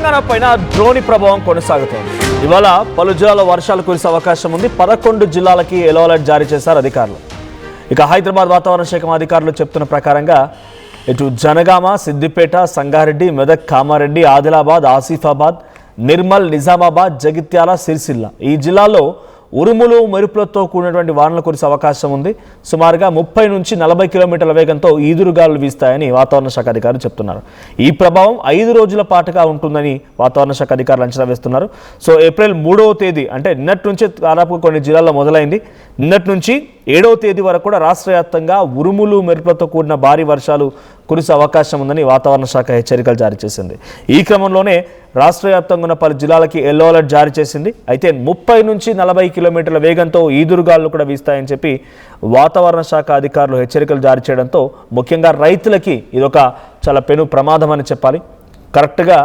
తెలంగాణ పైన ద్రోణి ప్రభావం కొనసాగుతోంది. ఇవాళ పలు జిల్లాల్లో వర్షాలు కురిసే అవకాశం ఉంది. 11 జిల్లాలకి ఎల్లో అలర్ట్ జారీ చేశారు అధికారులు. ఇక హైదరాబాద్ వాతావరణ శాఖ అధికారులు చెప్తున్న ప్రకారంగా ఇటు జనగామ, సిద్దిపేట, సంగారెడ్డి, మెదక్, కామారెడ్డి, ఆదిలాబాద్, ఆసిఫాబాద్, నిర్మల్, నిజామాబాద్, జగిత్యాల, సిరిసిల్ల ఈ జిల్లాల్లో ఉరుములు మెరుపులతో కూడినటువంటి వానలు కురిసే అవకాశం ఉంది. సుమారుగా 30 నుంచి 40 కిలోమీటర్ల వేగంతో ఈదురుగాలులు వీస్తాయని వాతావరణ శాఖ అధికారులు చెప్తున్నారు. ఈ ప్రభావం 5 రోజుల పాటుగా ఉంటుందని వాతావరణ శాఖ అధికారులు అంచనా వేస్తున్నారు. సో ఏప్రిల్ 3వ తేదీ అంటే నిన్నటి నుంచి దాదాపు కొన్ని జిల్లాల్లో మొదలైంది. నిన్నటి నుంచి 7వ తేదీ వరకు కూడా రాష్ట్ర వ్యాప్తంగా ఉరుములు మెరుపులతో కూడిన భారీ వర్షాలు కురిసే అవకాశం ఉందని వాతావరణ శాఖ హెచ్చరికలు జారీ చేసింది. ఈ క్రమంలోనే రాష్ట్ర వ్యాప్తంగా ఉన్న పలు జిల్లాలకి ఎల్లో అలర్ట్ జారీ చేసింది. అయితే 30 నుంచి 40 కిలోమీటర్ల వేగంతో ఈదురుగాలు కూడా వీస్తాయని చెప్పి వాతావరణ శాఖ అధికారులు హెచ్చరికలు జారీ చేయడంతో ముఖ్యంగా రైతులకి ఇదొక చాలా పెను ప్రమాదం అని చెప్పాలి. కరెక్ట్గా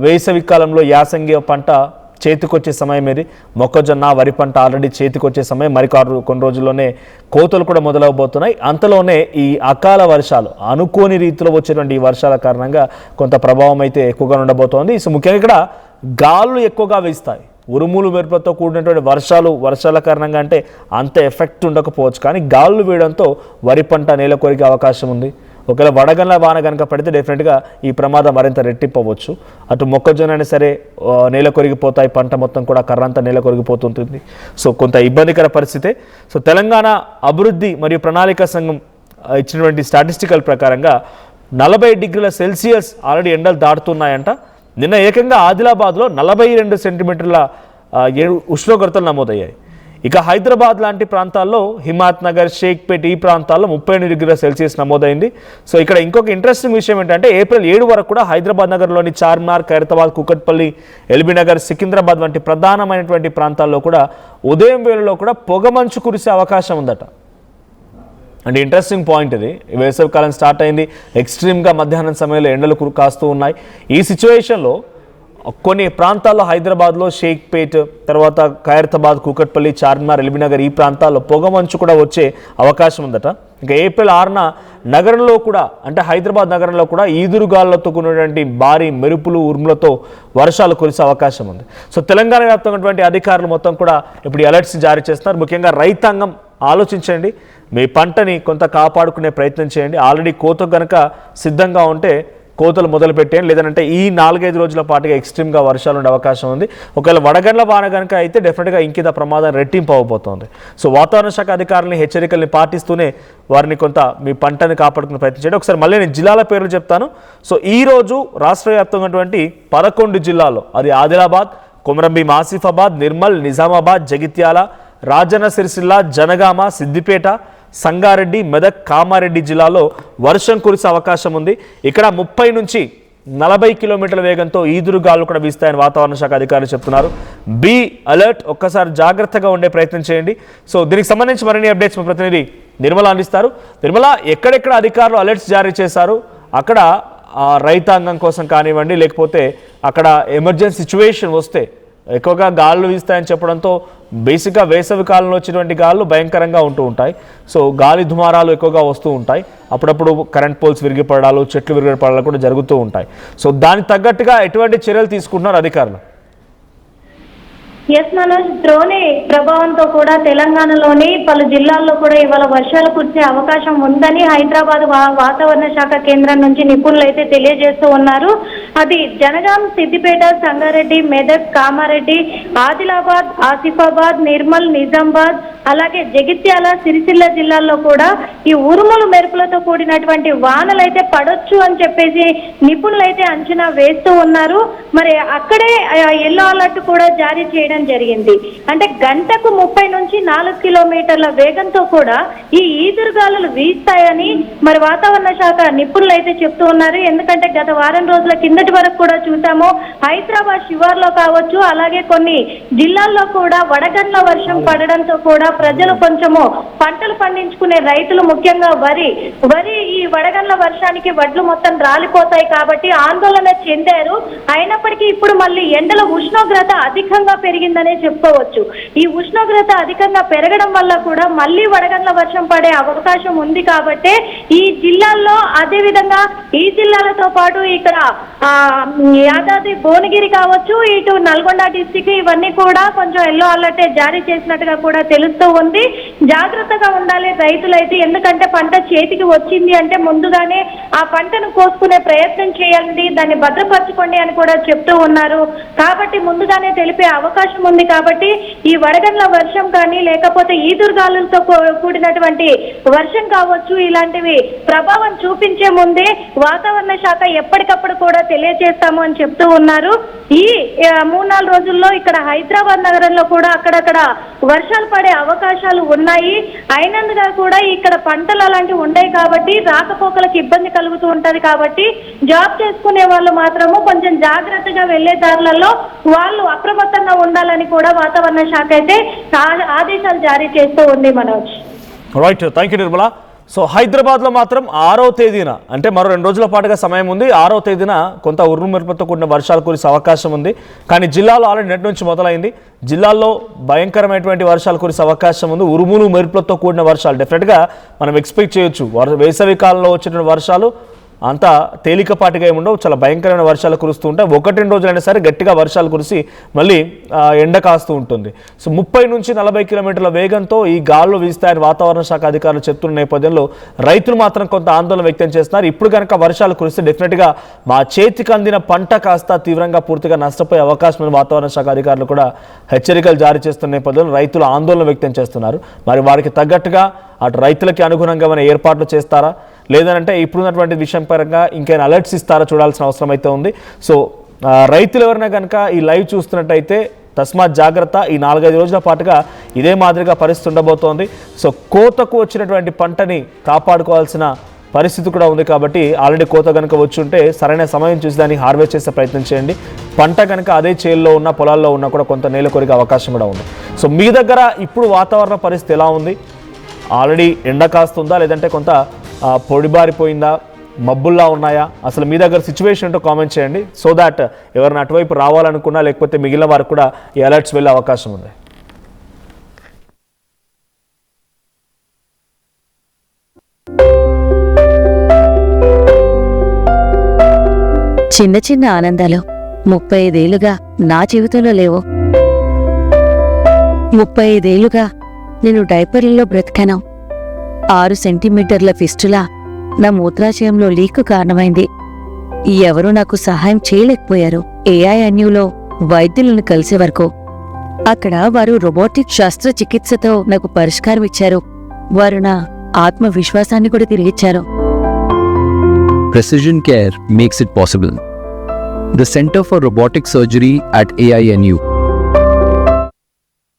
వేసవి కాలంలో యాసంగి పంట చేతికొచ్చే సమయం ఇది. మొక్కజొన్న, వరి పంట ఆల్రెడీ చేతికొచ్చే సమయం. కొన్ని రోజుల్లోనే కోతలు కూడా మొదలవబోతున్నాయి. అంతలోనే ఈ అకాల వర్షాలు, అనుకోని రీతిలో వచ్చేటువంటి ఈ వర్షాల కారణంగా కొంత ప్రభావం అయితే ఎక్కువగా ఉండబోతోంది. సో ముఖ్యంగా ఇక్కడ గాలులు ఎక్కువగా వీస్తాయి. ఉరుములు మెరుపులతో కూడినటువంటి వర్షాల కారణంగా అంటే అంత ఎఫెక్ట్ ఉండకపోవచ్చు, కానీ గాలులు వేయడంతో వరి పంట నేల కొరిగే అవకాశం ఉంది. ఒకవేళ వడగండ్ల వాన కనుక పడితే డెఫినెట్గా ఈ ప్రమాదం మరింత రెట్టింపవచ్చు. అటు మొక్కజొన్న అయినా సరే నేల కొరిగిపోతాయి, పంట మొత్తం కూడా కర్రంతా నేల కొరిగిపోతుంటుంది. సో కొంత ఇబ్బందికర పరిస్థితే. సో తెలంగాణ అభివృద్ధి మరియు ప్రణాళిక సంఘం ఇచ్చినటువంటి స్టాటిస్టికల్ ప్రకారంగా 40 డిగ్రీల సెల్సియస్ ఆల్రెడీ ఎండలు దాటుతున్నాయంట. నిన్న ఏకంగా ఆదిలాబాద్లో 42 సెంటీమీటర్ల ఉష్ణోగ్రతలు నమోదయ్యాయి. ఇక హైదరాబాద్ లాంటి ప్రాంతాల్లో హిమాయత్ నగర్, షేక్పేట్ ఈ ప్రాంతాల్లో 38 డిగ్రీల సెల్సియస్ నమోదైంది. సో ఇక్కడ ఇంకొక ఇంట్రెస్టింగ్ విషయం ఏంటంటే ఏప్రిల్ 7 వరకు కూడా హైదరాబాద్ నగర్లోని చార్మినార్, ఖైరతాబాద్, కూకట్పల్లి, ఎల్బీ నగర్, సికింద్రాబాద్ వంటి ప్రధానమైనటువంటి ప్రాంతాల్లో కూడా ఉదయం వేళలో కూడా పొగమంచు కురిసే అవకాశం ఉందట. అంటే ఇంట్రెస్టింగ్ పాయింట్ ఇది. వేసవి కాలం స్టార్ట్ అయింది. ఎక్స్ట్రీమ్గా మధ్యాహ్నం సమయంలో ఎండలు కాస్తూ ఉన్నాయి. ఈ సిచ్యువేషన్లో కొన్ని ప్రాంతాల్లో హైదరాబాద్లో షేక్పేట్, తర్వాత ఖైరతాబాద్, కూకట్పల్లి, చార్మినార్, ఎల్బీ నగర్ ఈ ప్రాంతాల్లో పొగమంచు కూడా వచ్చే అవకాశం ఉందట. ఇంకా ఏప్రిల్ 6న నగరంలో కూడా అంటే హైదరాబాద్ నగరంలో కూడా ఈదురుగాళ్లతో కూడినటువంటి భారీ మెరుపులు, ఉరుములతో వర్షాలు కురిసే అవకాశం ఉంది. సో తెలంగాణ వ్యాప్తంగా ఉన్నటువంటి అధికారులు మొత్తం కూడా ఇప్పుడు అలర్ట్స్ జారీ చేస్తున్నారు. ముఖ్యంగా రైతాంగం ఆలోచించండి, మీ పంటని కొంత కాపాడుకునే ప్రయత్నం చేయండి. ఆల్రెడీ కోత కనుక సిద్ధంగా ఉంటే కోతలు మొదలు పెట్టేయండి. లేదంటే ఈ 4-5 రోజుల పాటుగా ఎక్స్ట్రీమ్గా వర్షాలు ఉండే అవకాశం ఉంది. ఒకవేళ వడగండ్ల వాన కనుక అయితే డెఫినెట్గా ఇంకిత ప్రమాదం రెట్టింపు అవబోతోంది. సో వాతావరణ శాఖ అధికారులని హెచ్చరికల్ని పాటిస్తూనే వారిని కొంత మీ పంటని కాపాడుకునే ప్రయత్నం చేయండి. ఒకసారి మళ్ళీ నేను జిల్లాల పేర్లు చెప్తాను. సో ఈరోజు రాష్ట్ర వ్యాప్తంగా ఉన్నటువంటి 11 జిల్లాల్లో అది ఆదిలాబాద్, కొమరంభీం, ఆసిఫాబాద్, నిర్మల్, నిజామాబాద్, జగిత్యాల, రాజన్న సిరిసిల్ల, జనగామ, సిద్దిపేట, సంగారెడ్డి, మెదక్, కామారెడ్డి జిల్లాలో వర్షం కురిసే అవకాశం ఉంది. ఇక్కడ 30 నుంచి 40 కిలోమీటర్ల వేగంతో ఈదురుగాలు కూడా వీస్తాయని వాతావరణ శాఖ అధికారులు చెప్తున్నారు. బీ అలర్ట్, ఒక్కసారి జాగ్రత్తగా ఉండే ప్రయత్నం చేయండి. సో దీనికి సంబంధించి మరిన్ని అప్డేట్స్ మా ప్రతినిధి నిర్మల అందిస్తారు. నిర్మల, ఎక్కడెక్కడ అధికారులు అలర్ట్స్ జారీ చేశారు, అక్కడ రైతాంగం కోసం కానివ్వండి, లేకపోతే అక్కడ ఎమర్జెన్సీ సిచ్యువేషన్ వస్తే ఎక్కువగా గాలులు వీస్తాయని చెప్పడంతో బేసిక్గా వేసవి కాలంలో వచ్చినటువంటి గాలులు భయంకరంగా ఉంటూ ఉంటాయి. సో గాలి దుమారాలు ఎక్కువగా వస్తూ ఉంటాయి. అప్పుడప్పుడు కరెంట్ పోల్స్ విరిగిపడాలు, చెట్లు విరిగిపడాలు కూడా జరుగుతూ ఉంటాయి. సో దానికి తగ్గట్టుగా ఎటువంటి చర్యలు తీసుకుంటున్నారు అధికారులు? ఎస్ మనోజ్, ద్రోణి ప్రభావంతో కూడా తెలంగాణలోని పలు జిల్లాల్లో కూడా ఇవాళ వర్షాలు కురిసే అవకాశం ఉందని హైదరాబాద్ వాతావరణ శాఖ కేంద్రం నుంచి నిపుణులు అయితే తెలియజేస్తూ ఉన్నారు. అది జనగాం, సిద్దిపేట, సంగారెడ్డి, మెదక్, కామారెడ్డి, ఆదిలాబాద్, ఆసిఫాబాద్, నిర్మల్, నిజామాబాద్, అలాగే జగిత్యాల, సిరిసిల్ల జిల్లాల్లో కూడా ఈ ఉరుములు మెరుపులతో కూడినటువంటి వానలు అయితే పడొచ్చు అని చెప్పేసి నిపుణులు అయితే అంచనా వేస్తూ ఉన్నారు. మరి అక్కడే ఎల్లో అలర్ట్ కూడా జారీ చేయడం జరిగింది. అంటే గంటకు 30 నుంచి 4 కిలోమీటర్ల వేగంతో కూడా ఈ ఈదురుగాలులు వీస్తాయని మరి వాతావరణ శాఖ నిపుణులు అయితే చెప్తూ ఉన్నారు. ఎందుకంటే గత వారం రోజుల కిందటి వరకు కూడా చూసాము, హైదరాబాద్ శివార్లో కావచ్చు, అలాగే కొన్ని జిల్లాల్లో కూడా వడగండ్ల వర్షం పడడంతో కూడా ప్రజలు కొంచెము పంటలు పండించుకునే రైతులు, ముఖ్యంగా వరి ఈ వడగండ్ల వర్షానికి వడ్లు మొత్తం రాలిపోతాయి కాబట్టి ఆందోళన చెందారు. అయినప్పటికీ ఇప్పుడు మళ్ళీ ఎండల ఉష్ణోగ్రత అధికంగా పెరిగే జరిగిందనే చెప్పుకోవచ్చు. ఈ ఉష్ణోగ్రత అధికంగా పెరగడం వల్ల కూడా మళ్ళీ వడగండ్ల వర్షం పడే అవకాశం ఉంది కాబట్టి ఈ జిల్లాల్లో, అదే విధంగా ఈ జిల్లాలతో పాటు ఇక్కడ యాదాద్రి భువనగిరి కావచ్చు, ఇటు నల్గొండ డిస్టిక్, ఇవన్నీ కూడా కొంచెం ఎల్లో అలర్ట్ జారీ చేసినట్టుగా కూడా తెలుస్తూ ఉంది. జాగ్రత్తగా ఉండాలి రైతులైతే, ఎందుకంటే పంట చేతికి వచ్చింది అంటే ముందుగానే ఆ పంటను కోసుకునే ప్రయత్నం చేయండి, దాన్ని భద్రపరచుకోండి అని కూడా చెప్తూ ఉన్నారు. కాబట్టి ముందుగానే తెలిపే అవకాశం ఉంది. కాబట్టి ఈ వడగండ్ల వర్షం కానీ, లేకపోతే ఈదురుగాలులతో కూడినటువంటి వర్షం కావచ్చు, ఇలాంటివి ప్రభావం చూపించే ముందే వాతావరణ శాఖ ఎప్పటికప్పుడు కూడా తెలియజేస్తాము అని చెప్తూ ఉన్నారు. ఈ 3-4 రోజుల్లో ఇక్కడ హైదరాబాద్ నగరంలో కూడా అక్కడక్కడ వర్షాలు పడే అవకాశాలు ఉన్నాయి. అయినందుగా కూడా ఇక్కడ పంటలు అలాంటివి ఉన్నాయి కాబట్టి రాకపోకలకు ఇబ్బంది కలుగుతూ ఉంటది. కాబట్టి జాబ్ చేసుకునే వాళ్ళు మాత్రము కొంచెం జాగ్రత్తగా వెళ్లే దారులలో వాళ్ళు అప్రమత్తంగా ఉండాలని కూడా వాతావరణ శాఖ అయితే ఆదేశాలు జారీ చేస్తూ ఉంది. Manoj, right, thank you Nirmala. So హైదరాబాద్లో మాత్రం 6వ తేదీన, అంటే మరో 2 రోజుల పాటుగా సమయం ఉంది, 6వ తేదీన కొంత ఉరుము మెరుపుతో కూడిన వర్షాలు కురిసే అవకాశం ఉంది. కానీ జిల్లాలో ఆల్రెడీ నెట్ నుంచి మొదలైంది. జిల్లాల్లో భయంకరమైనటువంటి వర్షాలు కురిసే అవకాశం ఉంది. ఉరుములు మెరుపులతో కూడిన వర్షాలు డెఫినెట్గా మనం ఎక్స్పెక్ట్ చేయొచ్చు. వేసవి కాలంలో వచ్చిన వర్షాలు అంత తేలికపాటిగా ఏముండవు, చాలా భయంకరమైన వర్షాలు కురుస్తూ ఉంటాయి. 1-2 రోజులైనా సరే గట్టిగా వర్షాలు కురిసి మళ్ళీ ఎండ కాస్తూ ఉంటుంది. సో 30 నుంచి 40 కిలోమీటర్ల వేగంతో ఈ గాలులు వీస్తాయని వాతావరణ శాఖ అధికారులు చెప్తున్న నేపథ్యంలో రైతులు మాత్రం కొంత ఆందోళన వ్యక్తం చేస్తున్నారు. ఇప్పుడు కనుక వర్షాలు కురిస్తే డెఫినెట్గా మా చేతికి అందిన పంట కాస్త తీవ్రంగా పూర్తిగా నష్టపోయే అవకాశం ఉంది. వాతావరణ శాఖ అధికారులు కూడా హెచ్చరికలు జారీ చేస్తున్న నేపథ్యంలో రైతులు ఆందోళన వ్యక్తం చేస్తున్నారు. మరి వారికి తగ్గట్టుగా అటు రైతులకి అనుగుణంగా ఏమైనా ఏర్పాట్లు చేస్తారా, లేదంటే ఇప్పుడున్నటువంటి విషయం పరంగా ఇంకేమైనా అలర్ట్స్ ఇస్తారా చూడాల్సిన అవసరం అయితే ఉంది. సో రైతులు ఎవరైనా కనుక ఈ లైవ్ చూస్తున్నట్టయితే తస్మాత్ జాగ్రత్త. ఈ 4-5 రోజుల పాటుగా ఇదే మాదిరిగా పరిస్థితి ఉండబోతోంది. సో కోతకు వచ్చినటువంటి పంటని కాపాడుకోవాల్సిన పరిస్థితి కూడా ఉంది. కాబట్టి ఆల్రెడీ కోత కనుక వచ్చి ఉంటే సరైన సమయం చూసి దాన్ని హార్వెస్ట్ చేసే ప్రయత్నం చేయండి. పంట కనుక అదే చేల్లో ఉన్న పొలాల్లో ఉన్నా కూడా కొంత నేల కొరిగే అవకాశం కూడా ఉంది. సో మీ దగ్గర ఇప్పుడు వాతావరణ పరిస్థితి ఎలా ఉంది? ఆల్రెడీ ఎండ కాస్తుందా, లేదంటే కొంత పొడిబారిపోయిందా, మబ్బుల్లా ఉన్నాయా? అసలు మీ దగ్గర సిచ్యువేషన్ ఏంటో కామెంట్ చేయండి. సో దాట్ ఎవరైనా అటువైపు రావాలనుకున్నా లేకపోతే మిగిలిన వారికి కూడా ఈ అలర్ట్స్ వెళ్ళే అవకాశం ఉంది. చిన్న చిన్న ఆనందాలు 35 ఏళ్లుగా నా జీవితంలో లేవు. 35 ఏళ్లుగా నేను డైపర్లలో బ్రతికాను. 6 సెంటీమీటర్ల ఫిస్టులా నా మూత్రాశయంలో లీక్ కారణమైంది. ఎవరూ నాకు సహాయం చేయలేకపోయారు. ఏఐఎన్యూలో వైద్యులను కలిసే వరకు అక్కడ వారు రోబోటిక్ శస్త్రచికిత్సతో నాకు పరిష్కారం ఇచ్చారు. వారు నా ఆత్మవిశ్వాసాన్ని కూడా తిరిగిచ్చారు. Precision care makes it possible. The Center for Robotic Surgery at AINU